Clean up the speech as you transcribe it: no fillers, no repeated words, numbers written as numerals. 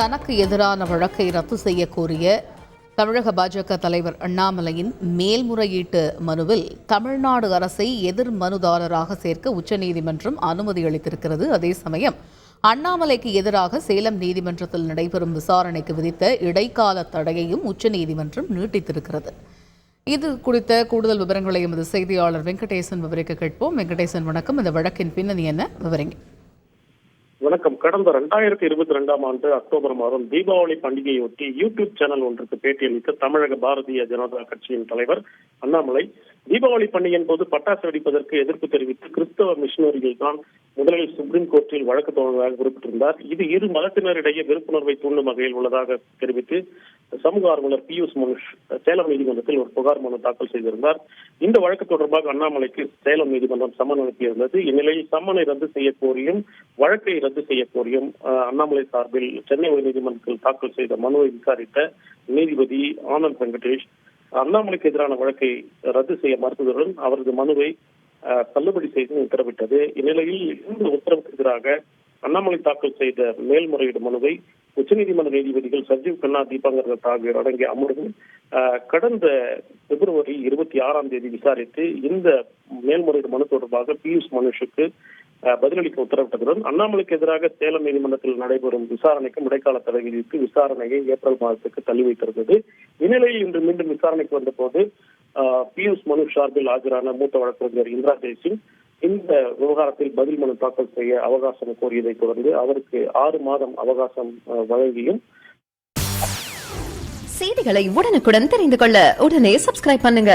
தனக்கு எதிரான வழக்கை ரத்து செய்ய கோரிய தமிழக பாஜக தலைவர் அண்ணாமலையின் மேல்முறையீட்டு மனுவில் தமிழ்நாடு அரசை எதிர் மனுதாரராக சேர்க்க உச்சநீதிமன்றம் அனுமதி அளித்திருக்கிறது. அதே சமயம் அண்ணாமலைக்கு எதிராக சேலம் நீதிமன்றத்தில் நடைபெறும் விசாரணைக்கு விதித்த இடைக்கால தடையையும் உச்சநீதிமன்றம் நீட்டித்திருக்கிறது. இது குறித்த கூடுதல் விவரங்களை எமது செய்தியாளர் வெங்கடேசன் விவரிக்க கேட்போம். வெங்கடேசன், வணக்கம். இந்த வழக்கின் பின்னணி என்ன, விவரிங்க. வணக்கம். கடந்த 2022ஆம் ஆண்டு அக்டோபர் மாதம் தீபாவளி பண்டிகையொட்டி யூடியூப் சேனல் ஒன்றுக்கு பேட்டியளித்த தமிழக பாரதிய ஜனதா கட்சியின் தலைவர் அண்ணாமலை தீபாவளி பண்டிகையின் போது பட்டாசு வெடிப்பதற்கு எதிர்ப்பு தெரிவித்து கிறிஸ்தவ மிஷனரிகள் தான் முதலில் சுப்ரீம் கோர்ட்டில் வழக்கு தொடர்வதாக குறிப்பிட்டிருந்தார். இது இரு மதத்தினரிடையே வெறுப்புணர்வை தூண்டும் வகையில் உள்ளதாக தெரிவித்து சமூக ஆர்வலர் பியூஷ் மனுஷ் சேலம் நீதிமன்றத்தில் ஒரு புகார் மனு தாக்கல் செய்திருந்தார். இந்த வழக்கு தொடர்பாக அண்ணாமலைக்கு சேலம் நீதிமன்றம் சம்மன் அனுப்பியிருந்தது. இந்நிலையில் சம்மனை ரத்து செய்ய கோரியும் வழக்கை ரத்து செய்ய கோரியும் அண்ணாமலை சார்பில் சென்னை உயர்நீதிமன்றத்தில் தாக்கல் செய்த மனுவை விசாரித்த நீதிபதி ஆனந்த் வெங்கடேஷ் அண்ணாமலைக்கு எதிரான வழக்கை ரத்து செய்ய மறுத்ததுடன் அவரது மனுவை தள்ளுபடி செய்து உத்தரவிட்டது. இந்நிலையில் இந்த உத்தரவுக்கு எதிராக அண்ணாமலை தாக்கல் செய்த மேல்முறையீடு மனுவை உச்சநீதிமன்ற நீதிபதிகள் சஞ்சீவ் கண்ணா, தீபாங்கர் தத் ஆகியோர் அடங்கிய அமர்வு கடந்த பிப்ரவரி 26ஆம் தேதி விசாரித்து இந்த மேல்முறையீடு மனு தொடர்பாக பியூஷ் மனுஷுக்கு பதிலளிக்க உத்தரவிட்டதுடன் அண்ணாமலைக்கு எதிராக சேலம் நீதிமன்றத்தில் நடைபெறும் விசாரணைக்கும் இடைக்கால தடை விதித்து விசாரணையை ஏப்ரல் மாதத்துக்கு தள்ளி வைத்திருந்தது. இந்நிலையில் இன்று மீண்டும் விசாரணைக்கு வந்தபோது பியூஷ் மனுஷ் சார்பில் ஆஜரான மூத்த வழக்கறிஞர் இந்திரா ஜெய்சிங் இந்த விவகாரத்தில் பதில் மனு தாக்கல் செய்ய அவகாசம் கோரியதை தொடர்ந்து அவருக்கு 6 மாதம் அவகாசம் வழங்கியும். செய்திகளை உடனுக்குடன் தெரிந்து கொள்ள உடனே சப்ஸ்கிரைப் பண்ணுங்க.